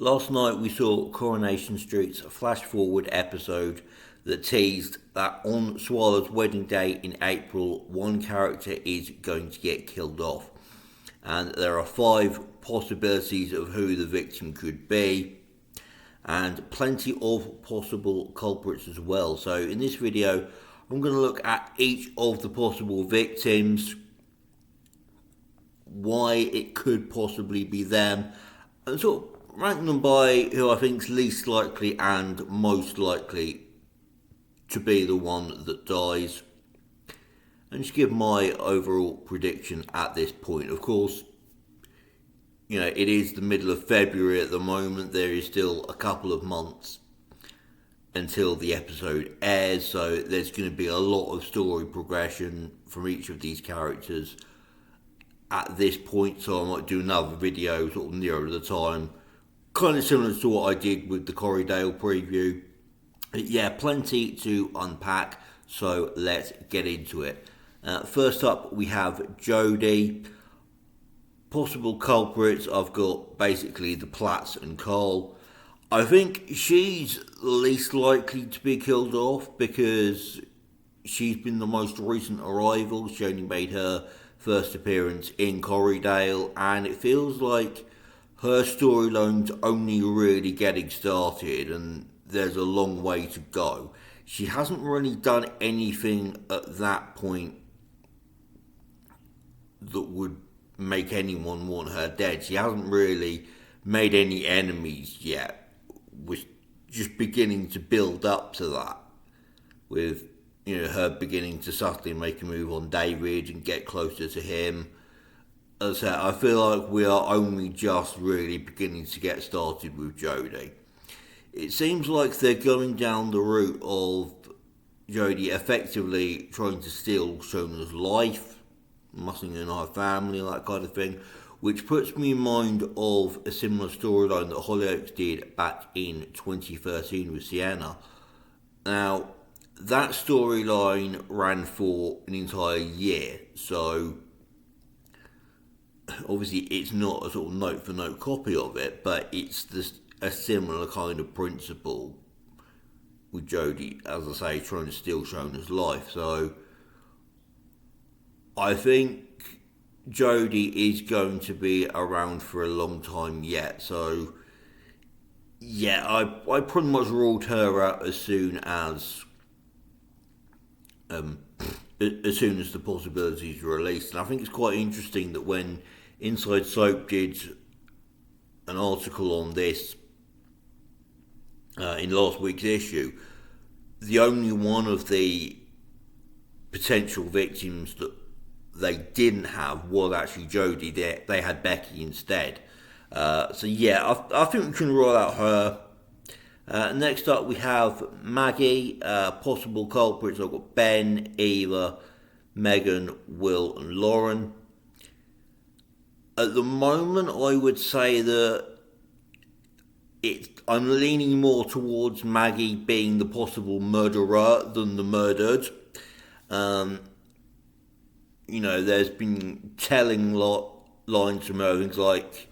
Last night we saw Coronation Street's flash forward episode that teased that on Swallow's wedding day in April, one character is going to get killed off. And there are 5 possibilities of who the victim could be, and plenty of possible culprits as well. So in this video, I'm going to look at each of the possible victims, why it could possibly be them, and sort of rank them by who I think is least likely and most likely to be the one that dies, and just give my overall prediction at this point. Of course, it is the middle of February at the moment. There is still a couple of months until the episode airs, so there's going to be a lot of story progression from each of these characters at this point, so I might do another video sort of nearer the time, kind of similar to what I did with the Corrie preview. But yeah, plenty to unpack, so let's get into it. First up, we have Jodie. Possible culprits, I've got basically the Platts and Cole. I think she's least likely to be killed off because she's been the most recent arrival. She only made her first appearance in Corriedale, and it feels like her storyline's only really getting started and there's a long way to go. She hasn't really done anything at that point that would make anyone want her dead. She hasn't really made any enemies yet. We're just beginning to build up to that with her beginning to subtly make a move on David and get closer to him. As I said, I feel like we are only just really beginning to get started with Jodie. It seems like they're going down the route of Jodie effectively trying to steal Shona's life, mussing in her family, that kind of thing, which puts me in mind of a similar storyline that Hollyoaks did back in 2013 with Sienna. Now, that storyline ran for an entire year, so obviously it's not a sort of note-for-note copy of it, but it's a similar kind of principle with Jodie, as I say, trying to steal Shona's life. So I think Jodie is going to be around for a long time yet. So yeah, I pretty much ruled her out as soon as the possibilities were released. And I think it's quite interesting that when Inside Soap did an article on this in last week's issue, the only one of the potential victims that they didn't have was actually Jodie. They had Becky instead. So yeah, I think we can rule out her. Next up we have Maggie. Possible culprits, I've got Ben, Eva, Megan, Will and Lauren. At the moment I would say that I'm leaning more towards Maggie being the possible murderer than the murdered. There's been telling lines from her, things like,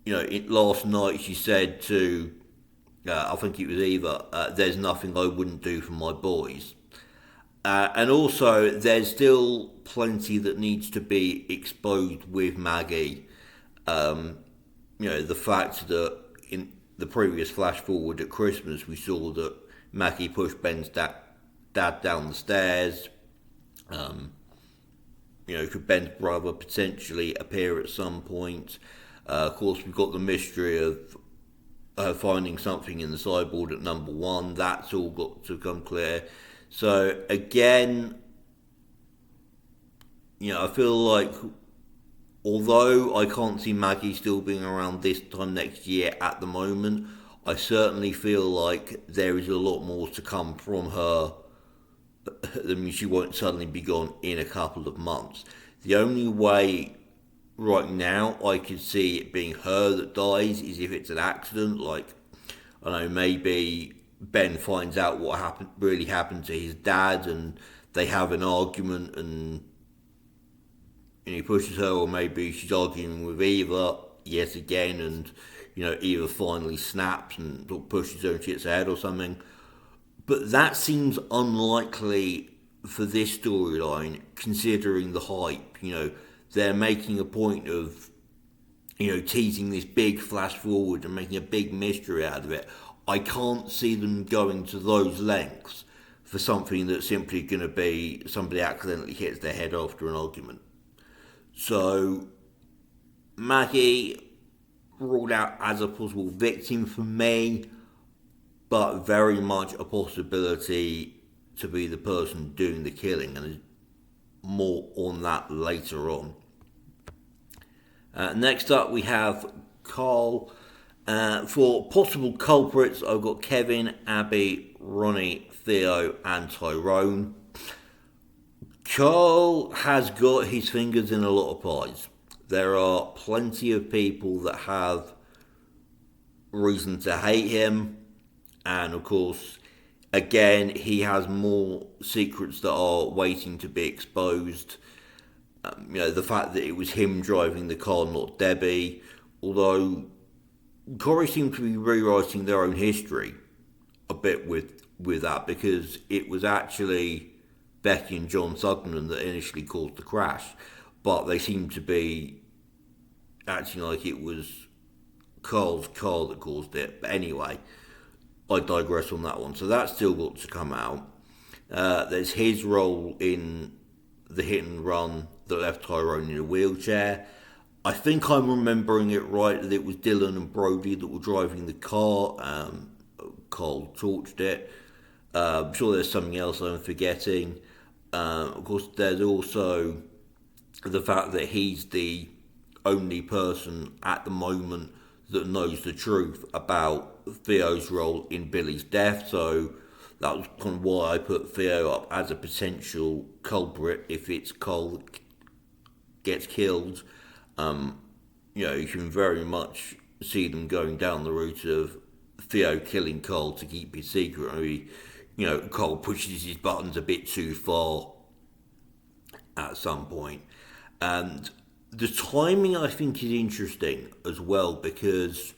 last night she said to, I think it was Eva, there's nothing I wouldn't do for my boys. And also, there's still plenty that needs to be exposed with Maggie. The fact that in the previous flash forward at Christmas, we saw that Maggie pushed Ben's dad down the stairs. Could Ben's brother potentially appear at some point? Of course, we've got the mystery of her finding something in the sideboard at number 1. That's all got to come clear. So again, I feel like although I can't see Maggie still being around this time next year at the moment, I certainly feel like there is a lot more to come from her. I mean, she won't suddenly be gone in a couple of months. The only way right now I could see it being her that dies is if it's an accident, like, I don't know, maybe Ben finds out what really happened to his dad and they have an argument and he pushes her, or maybe she's arguing with Eva yet again and either finally snaps and sort of pushes her and she hits her head or something. But that seems unlikely for this storyline, considering the hype. They're making a point of, teasing this big flash forward and making a big mystery out of it. I can't see them going to those lengths for something that's simply going to be somebody accidentally hits their head after an argument. So, Maggie ruled out as a possible victim for me, but very much a possibility to be the person doing the killing, and more on that later on. Next up, we have Carl. For possible culprits, I've got Kevin, Abby, Ronnie, Theo, and Tyrone. Carl has got his fingers in a lot of pies. There are plenty of people that have reason to hate him, and of course, again, he has more secrets that are waiting to be exposed. The fact that it was him driving the car, not Debbie, although Corrie seemed to be rewriting their own history a bit with that, because it was actually Becky and John Sugden that initially caused the crash, but they seem to be acting like it was Carl's car that caused it. But anyway, I digress on that one. So that's still got to come out. There's his role in the hit and run that left Tyrone in a wheelchair. I think I'm remembering it right that it was Dylan and Brody that were driving the car. Carl torched it. I'm sure there's something else I'm forgetting. Of course, there's also the fact that he's the only person at the moment that knows the truth about Theo's role in Billy's death. So that was kind of why I put Theo up as a potential culprit if it's Carl gets killed. You can very much see them going down the route of Theo killing Carl to keep his secret. Carl pushes his buttons a bit too far at some point. And the timing, I think, is interesting as well, because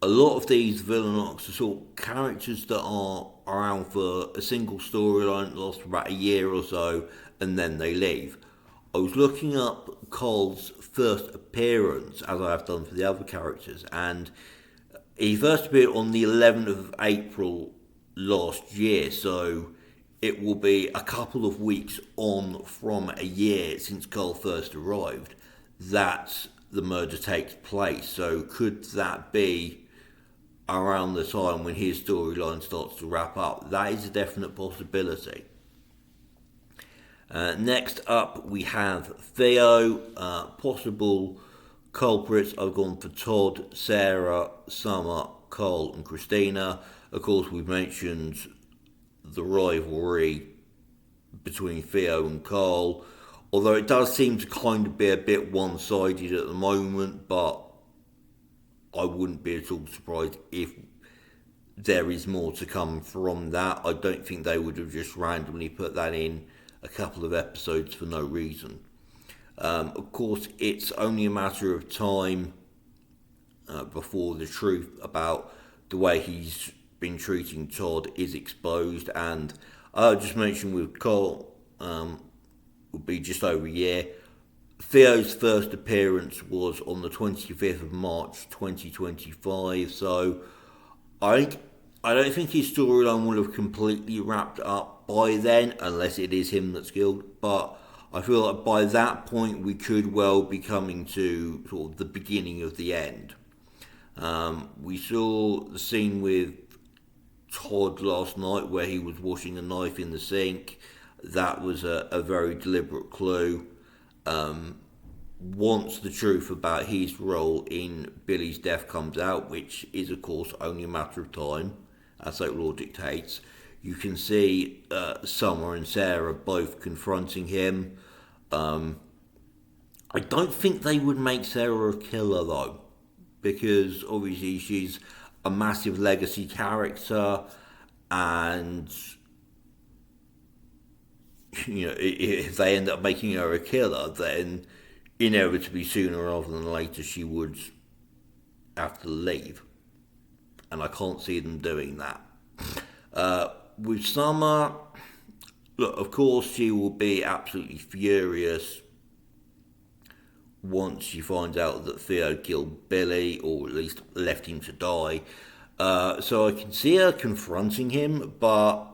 a lot of these villain arcs are sort of characters that are around for a single storyline, last for about a year or so, and then they leave. I was looking up Carl's first appearance, as I have done for the other characters, and he first appeared on the 11th of April last year, so it will be a couple of weeks on from a year since Carl first arrived that the murder takes place. So could that be around the time when his storyline starts to wrap up? That is a definite possibility. Next up, we have Theo. Possible culprits, I've gone for Todd, Sarah, Summer, Carl, and Christina. Of course, we've mentioned the rivalry between Theo and Carl, although it does seem to kind of be a bit one-sided at the moment, but I wouldn't be at all surprised if there is more to come from that. I don't think they would have just randomly put that in a couple of episodes for no reason. Of course, it's only a matter of time before the truth about the way he's been treating Todd is exposed, and I'll just mention with Carl will be just over a year. Theo's first appearance was on the 25th of March 2025, so I don't think his storyline will have completely wrapped up by then, unless it is him that's killed, but I feel like by that point we could well be coming to sort of the beginning of the end. We saw the scene with Todd last night where he was washing a knife in the sink. That was a very deliberate clue. Once the truth about his role in Billy's death comes out, which is of course only a matter of time, as that law dictates, you can see Summer and Sarah both confronting him. I don't think they would make Sarah a killer though, because obviously she's a massive legacy character, and if they end up making her a killer, then inevitably sooner rather than later she would have to leave, and I can't see them doing that. With Summer, look, of course, she will be absolutely furious once she finds out that Theo killed Billy, or at least left him to die. So I can see her confronting him, but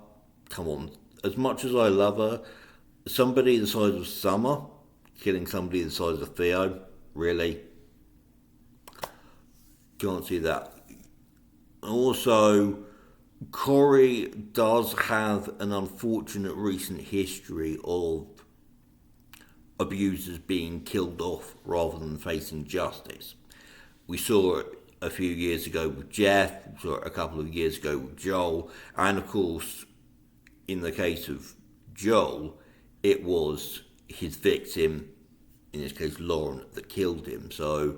come on, as much as I love her, somebody the size of Summer killing somebody the size of Theo, really? Can't see that. Also, Corrie does have an unfortunate recent history of abusers being killed off rather than facing justice. We saw it a few years ago with Jeff, we saw it a couple of years ago with Joel, and of course, in the case of Joel, it was his victim, in this case Lauren, that killed him. So,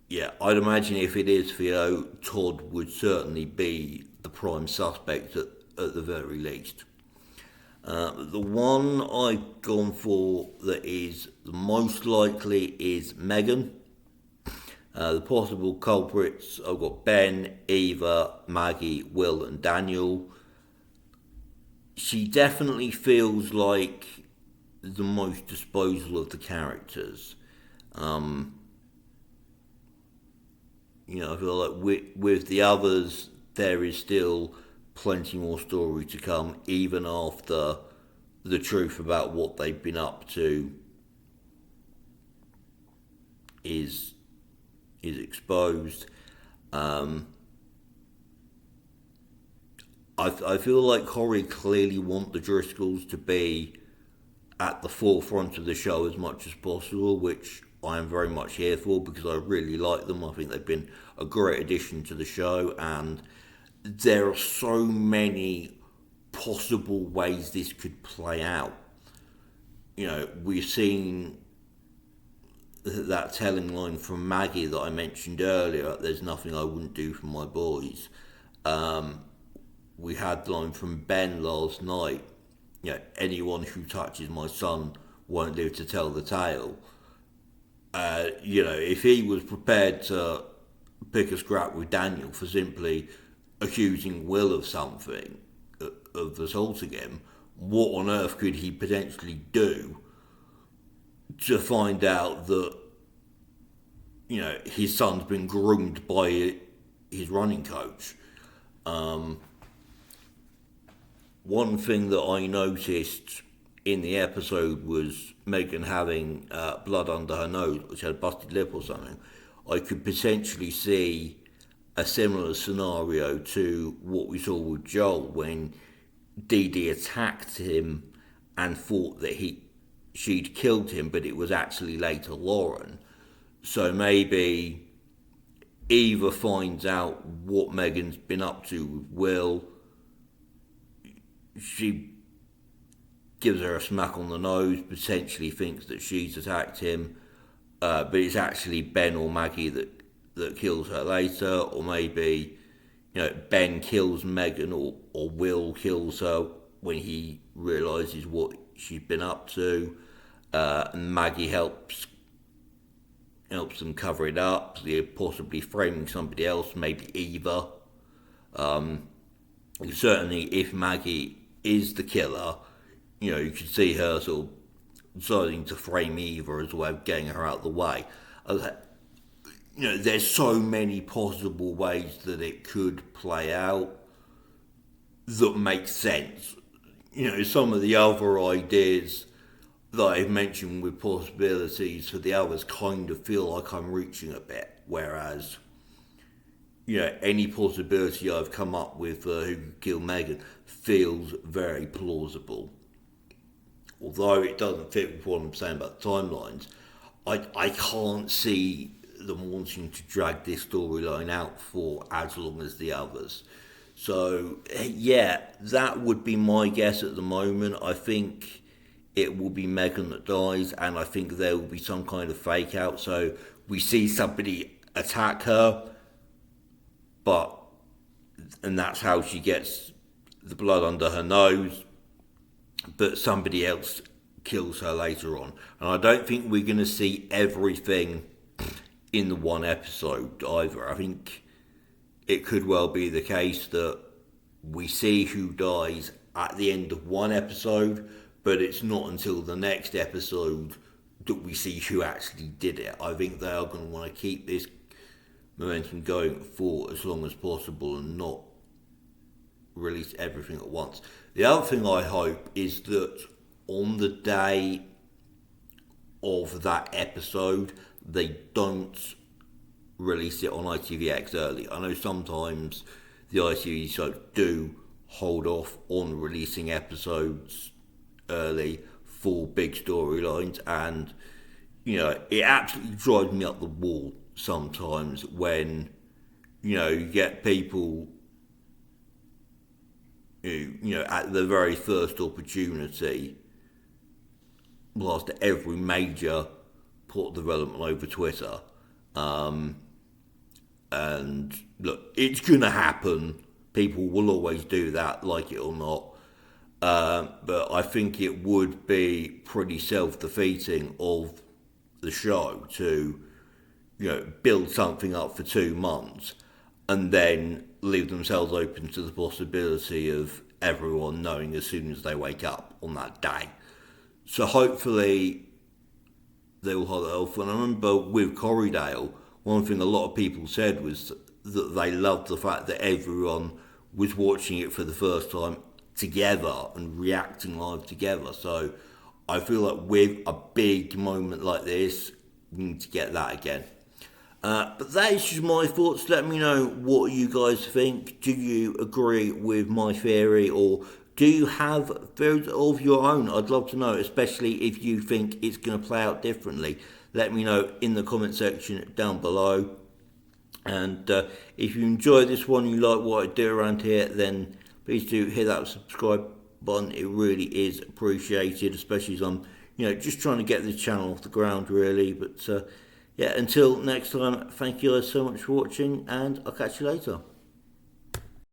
yeah, I'd imagine if it is Theo, Todd would certainly be the prime suspect at the very least. The one I've gone for that is the most likely is Megan. The possible culprits, I've got Ben, Eva, Maggie, Will and Daniel. She definitely feels like the most disposable of the characters. I feel like with the others, there is still plenty more story to come, even after the truth about what they've been up to is exposed. I feel like Corrie clearly want the Driscolls to be at the forefront of the show as much as possible, which I am very much here for because I really like them. I think they've been a great addition to the show, and there are so many possible ways this could play out. We've seen that telling line from Maggie that I mentioned earlier, there's nothing I wouldn't do for my boys. We had the line from Ben last night, anyone who touches my son won't live to tell the tale. If he was prepared to pick a scrap with Daniel for simply accusing Will of something, of assaulting him, what on earth could he potentially do to find out that, his son's been groomed by his running coach? One thing that I noticed in the episode was Megan having blood under her nose, which had a busted lip or something. I could potentially see a similar scenario to what we saw with Joel when Dee Dee attacked him and thought that she'd killed him, but it was actually later Lauren. So maybe Eva finds out what Megan's been up to with Will. She gives her a smack on the nose, potentially thinks that she's attacked him, but it's actually Ben or Maggie that kills her later, or maybe Ben kills Megan or Will kills her when he realises what she's been up to, and Maggie helps them cover it up. They're possibly framing somebody else, maybe Eva. Certainly, if Maggie is the killer, you could see her sort of deciding to frame Eva as a way of getting her out of the way. There's so many possible ways that it could play out that make sense. Some of the other ideas that I've mentioned with possibilities for the others kind of feel like I'm reaching a bit, whereas any possibility I've come up with who could kill Megan feels very plausible. Although it doesn't fit with what I'm saying about the timelines, I can't see them wanting to drag this storyline out for as long as the others. So, yeah, that would be my guess at the moment. I think it will be Megan that dies, and I think there will be some kind of fake out. So we see somebody attack her, and that's how she gets the blood under her nose, but somebody else kills her later on. And I don't think we're going to see everything in the one episode either. I think it could well be the case that we see who dies at the end of one episode, but it's not until the next episode that we see who actually did it. I think they are going to want to keep this momentum going for as long as possible and not release everything at once. The other thing I hope is that on the day of that episode, they don't release it on ITVX early. I know sometimes the ITV shows do hold off on releasing episodes early for big storylines, and it absolutely drives me up the wall sometimes when you get people who at the very first opportunity blast every major plot development over Twitter. And look, it's going to happen. People will always do that, like it or not. But I think it would be pretty self-defeating of the show to, build something up for 2 months and then leave themselves open to the possibility of everyone knowing as soon as they wake up on that day. So hopefully they will hold it off. And I remember with Corriedale, one thing a lot of people said was that they loved the fact that everyone was watching it for the first time together and reacting live together. So I feel like with a big moment like this, we need to get that again. But that is just my thoughts. Let me know what you guys think. Do you agree with my theory, or do you have theories of your own? I'd love to know, especially if you think it's going to play out differently. Let me know in the comment section down below. And if you enjoy this one, you like what I do around here, then please do hit that subscribe button. It really is appreciated, especially as I'm just trying to get this channel off the ground, really. But yeah, until next time, thank you guys so much for watching, and I'll catch you later.